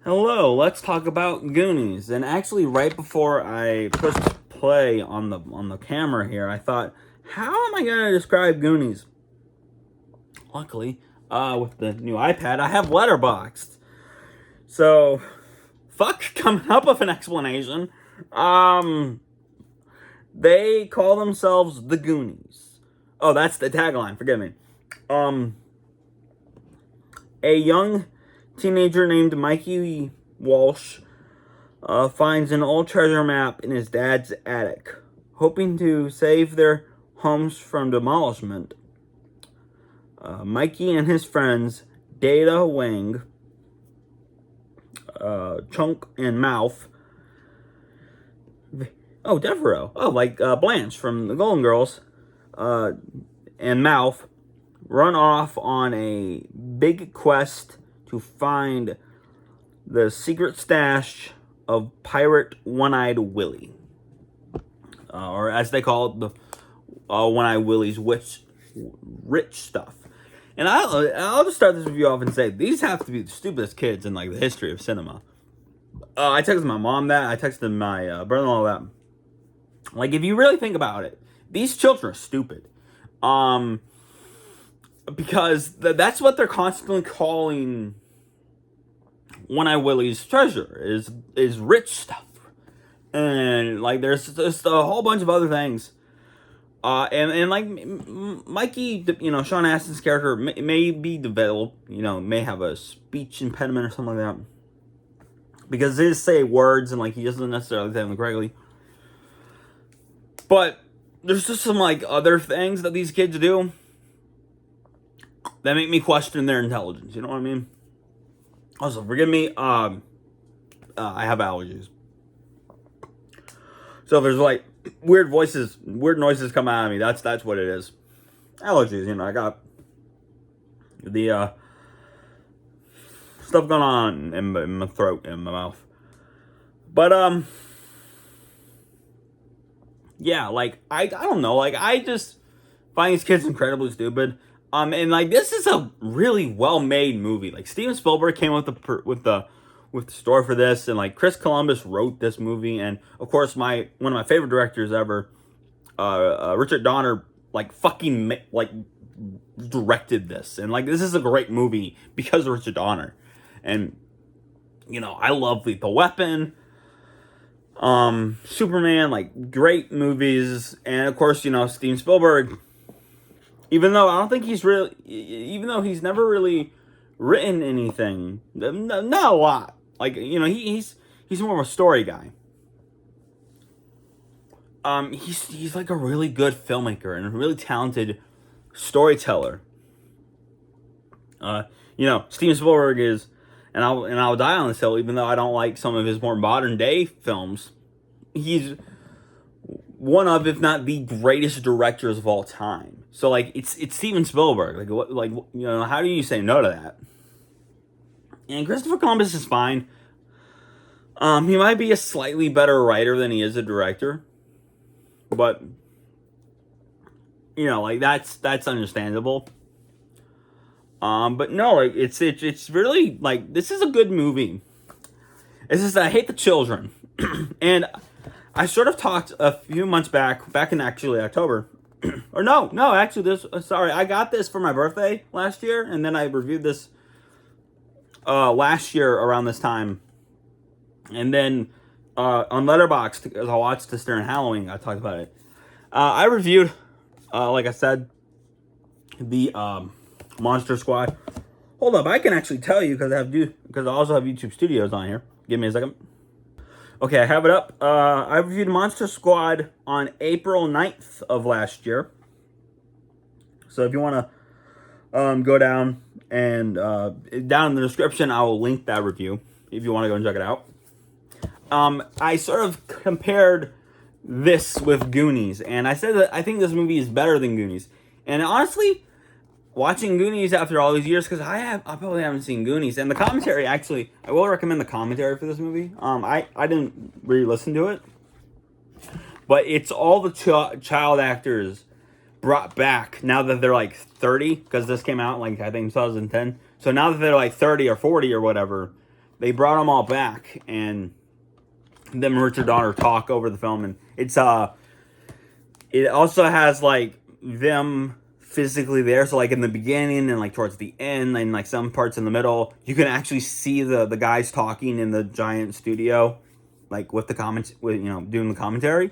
Hello, let's talk about Goonies. And actually, right before I pushed play on the camera here, I thought, how am I gonna describe Goonies? Luckily, with the new iPad, I have Letterboxd. So, fuck coming up with an explanation. They call themselves the Goonies. Oh, that's the tagline. Forgive me. A young teenager named Mikey Walsh finds an old treasure map in his dad's attic. Hoping to save their homes from demolishment, Mikey and his friends, Data Wang, Chunk, and Mouth. Oh, Devereaux. Oh, like Blanche from the Golden Girls. And Mouth run off on a big quest to find the secret stash of Pirate One-Eyed Willie. Or as they call it, the One-Eyed Willie's rich stuff. And I'll just start this review off and say, these have to be the stupidest kids in like the history of cinema. I texted my mom that. I texted my brother-in-law that. Like, if you really think about it, these children are stupid. Because that's what they're constantly calling One-Eyed Willie's treasure, is rich stuff. And, like, there's just a whole bunch of other things. And like, Mikey, Sean Astin's character may be developed, may have a speech impediment or something like that. Because they just say words and, like, he doesn't necessarily say them correctly. But there's just some, like, other things that these kids do that make me question their intelligence. You know what I mean? Also, forgive me, I have allergies. So if there's, like, weird noises come out of me, that's what it is. Allergies, I got the stuff going on in my throat and my mouth. But, yeah, like, I don't know, like, I just find these kids incredibly stupid. And, like, this is a really well-made movie. Like, Steven Spielberg came up with the story for this, and, like, Chris Columbus wrote this movie, and, of course, one of my favorite directors ever, Richard Donner, like, fucking, like, directed this. And, like, this is a great movie because of Richard Donner. And, I love Lethal Weapon, Superman, like, great movies. And, of course, Steven Spielberg, even though he's never really written anything, not a lot. Like, he's more of a story guy. He's like a really good filmmaker and a really talented storyteller. Steven Spielberg is, and I'll die on this hill, even though I don't like some of his more modern day films. He's one of, if not the greatest directors of all time. So, like, it's Steven Spielberg. How do you say no to that? And Christopher Columbus is fine. He might be a slightly better writer than he is a director. But, like, that's understandable. But no, like, it's really, like, this is a good movie. It's just, I hate the children. And I sort of talked a few months back in actually October. Or no, actually, I got this for my birthday last year, and then I reviewed this last year around this time. And then on Letterboxd, because I watched this during Halloween, I talked about it. I reviewed, like I said, the Monster Squad. Hold up, I can actually tell you because I also have YouTube Studios on here. Give me a second. Okay, I have it up. I reviewed Monster Squad on April 9th of last year. So if you want to go down and down in the description, I will link that review if you want to go and check it out. I sort of compared this with Goonies, and I said that I think this movie is better than Goonies. And honestly, watching Goonies after all these years, because I probably haven't seen Goonies, and the commentary, actually, I will recommend the commentary for this movie. I didn't really listen to it, but it's all the child actors brought back now that they're like 30, because this came out like, I think, 2010. So now that they're like 30 or 40 or whatever, they brought them all back, and them and Richard Donner talk over the film, and it also has like them physically there, so like in the beginning and like towards the end and like some parts in the middle, you can actually see the guys talking in the giant studio, like with the comments, with doing the commentary.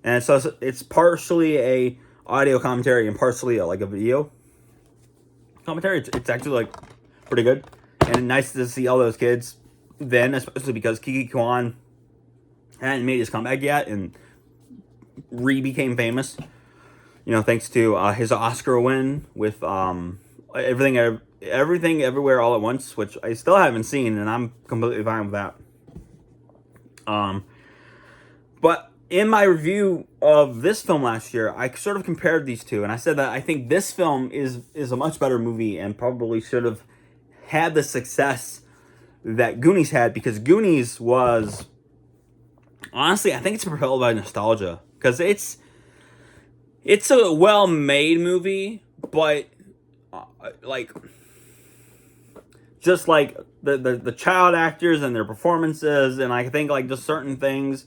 And so it's partially a audio commentary and partially like a video commentary. It's actually like pretty good and nice to see all those kids then, especially because Kiki Kwan hadn't made his comeback yet and became famous. Thanks to his Oscar win with everything everywhere all at once, which I still haven't seen, and I'm completely fine with that. But in my review of this film last year, I sort of compared these two, and I said that I think this film is a much better movie and probably should have had the success that Goonies had, because Goonies was, honestly, I think it's propelled by nostalgia, because it's a well-made movie, but like just like the child actors and their performances, and I think like just certain things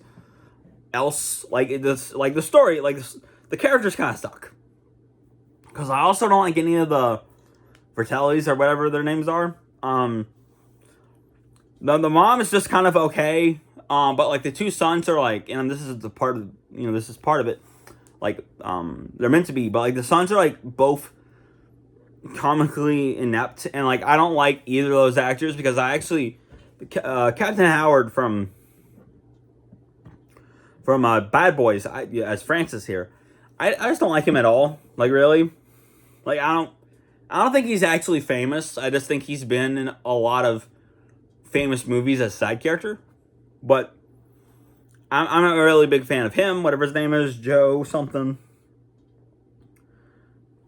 else, like this, like the story, like this, the characters kind of suck. Because I also don't like any of the Fratellis or whatever their names are. The mom is just kind of okay, but like the two sons are like, and this is the part of this is part of it. Like, they're meant to be, but like the sons are like both comically inept, and like I don't like either of those actors, because I actually Captain Howard from Bad Boys, as Francis here, I just don't like him at all. Like, really, like I don't think he's actually famous. I just think he's been in a lot of famous movies as side character, but I'm not a really big fan of him. Whatever his name is, Joe something.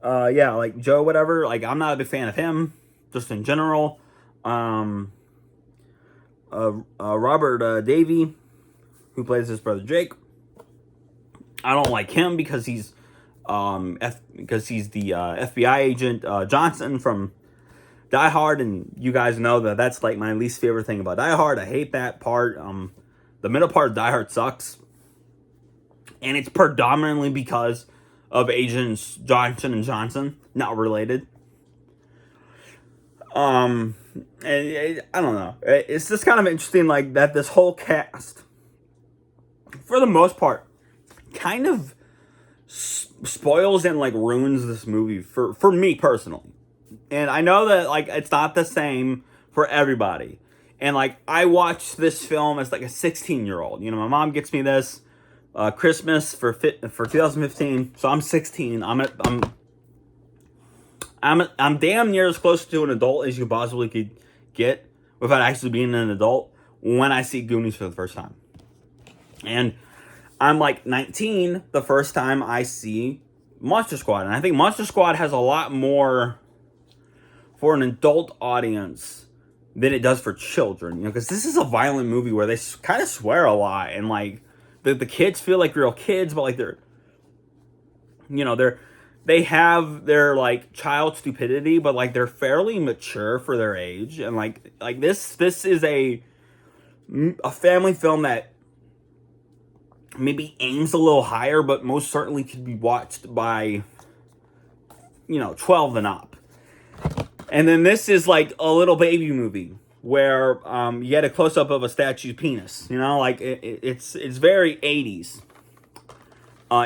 Yeah, like Joe whatever. Like, I'm not a big fan of him, just in general. Robert Davey, who plays his brother Jake, I don't like him because he's the FBI agent Johnson from Die Hard, and you guys know that that's like my least favorite thing about Die Hard. I hate that part. The middle part of Die Hard sucks. And it's predominantly because of Agents Johnson and Johnson, not related. And I don't know. It's just kind of interesting, like, that this whole cast, for the most part, kind of spoils and, like, ruins this movie for me personally. And I know that, like, it's not the same for everybody. And, like, I watched this film as, like, a 16-year-old. My mom gets me this Christmas for 2015. So I'm 16. I'm damn near as close to an adult as you possibly could get without actually being an adult when I see Goonies for the first time. And I'm, like, 19 the first time I see Monster Squad. And I think Monster Squad has a lot more for an adult audience than it does for children, because this is a violent movie where they kind of swear a lot, and like the kids feel like real kids, but like they have their like child stupidity, but like they're fairly mature for their age, and like this is a family film that maybe aims a little higher, but most certainly could be watched by 12 and up. And then this is like a little baby movie where you get a close-up of a statue's penis. Like it's very 80s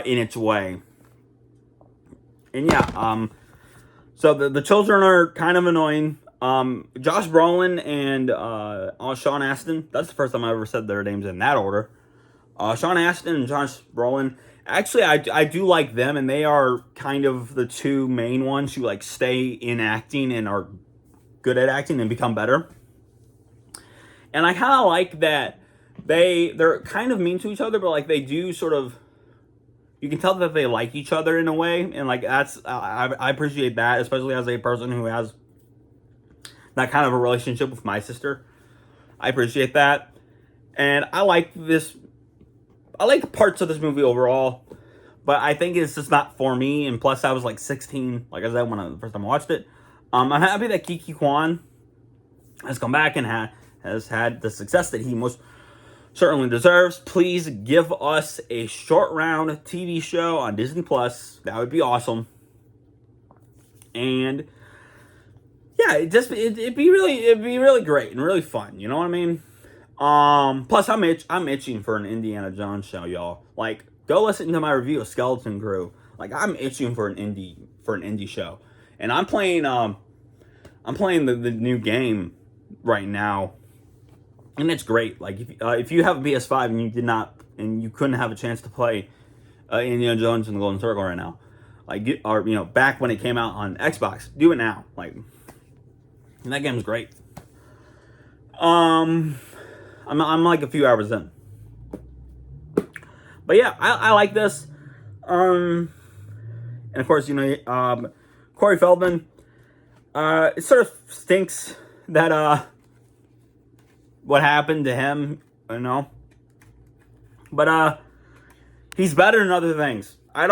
in its way. And yeah, so the children are kind of annoying. Josh Brolin and Sean Astin, that's the first time I ever said their names in that order. Sean Astin and Josh Brolin, actually, I do like them, and they are kind of the two main ones who like stay in acting and are good at acting and become better. And I kind of like that they're kind of mean to each other, but like they do sort of, you can tell that they like each other in a way, and like that's I appreciate that, especially as a person who has that kind of a relationship with my sister. I appreciate that, and I like this. I like parts of this movie overall, but I think it's just not for me. And plus, I was like 16, like I said, when the first time I watched it. I'm happy that Kiki Kwan has come back and has had the success that he most certainly deserves. Please give us a short round TV show on Disney Plus. That would be awesome. And yeah, it'd be really great and really fun. You know what I mean? Plus I'm itching for an Indiana Jones show, y'all. Like, go listen to my review of Skeleton Crew. Like, I'm itching for an indie show, and I'm playing the new game right now, and it's great. Like, if you have a PS5 and you couldn't have a chance to play Indiana Jones and the Golden Circle right now, like, or back when it came out on Xbox, do it now. Like, and that game's great. I'm like a few hours in, but yeah, I like this. And of course, Corey Feldman. It sort of stinks that what happened to him, but he's better than other things. I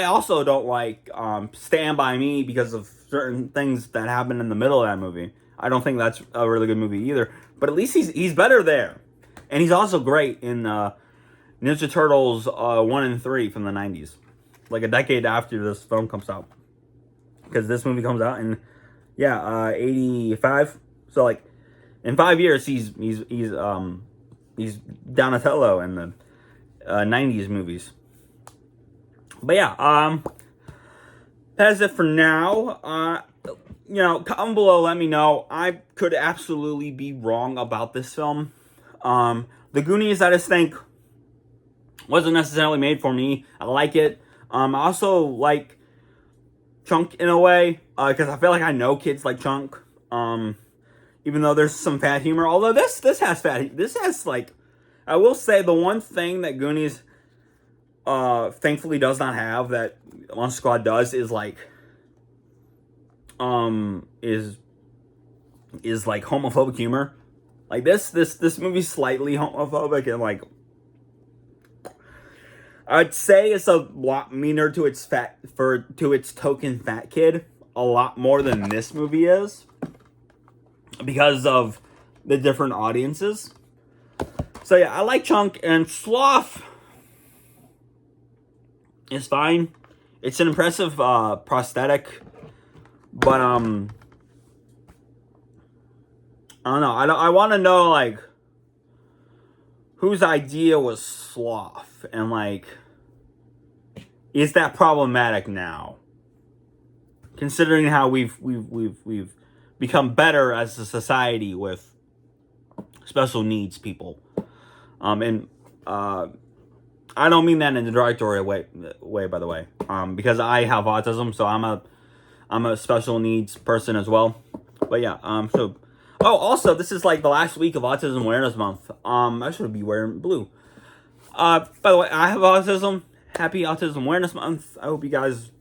also don't like Stand By Me because of certain things that happened in the middle of that movie. I don't think that's a really good movie either. But at least he's better there, and he's also great in Ninja Turtles 1 and 3 from the 90s, like a decade after this film comes out, because this movie comes out in 85. So like in 5 years he's Donatello in the 90s movies. But yeah, that's it for now. Comment below, let me know. I could absolutely be wrong about this film. The Goonies, I just think, wasn't necessarily made for me. I like it. I also like Chunk in a way, because I feel like I know kids like Chunk. Even though there's some fat humor, although this has like, I will say the one thing that Goonies thankfully does not have that Monster Squad does is like is like homophobic humor. Like this movie's slightly homophobic, and like I'd say it's a lot meaner to its token fat kid, a lot more than this movie is, because of the different audiences. So yeah, I like Chunk, and Sloth is fine. It's an impressive prosthetic, but I don't know. I want to know, like, whose idea was Sloth, and like, is that problematic now? Considering how we've become better as a society with special needs people, and I don't mean that in a derogatory way, by the way, because I have autism, so I'm a special needs person as well. But yeah, also, this is like the last week of Autism Awareness Month. I should be wearing blue. By the way, I have autism. Happy Autism Awareness Month. I hope you guys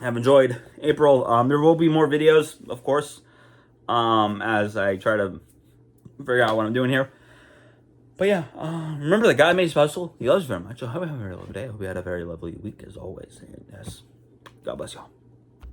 have enjoyed April. There will be more videos, of course, as I try to figure out what I'm doing here. But yeah, remember that God made you special. He loves you very much. I hope you have a very lovely day. I hope you had a very lovely week as always. And yes, God bless y'all.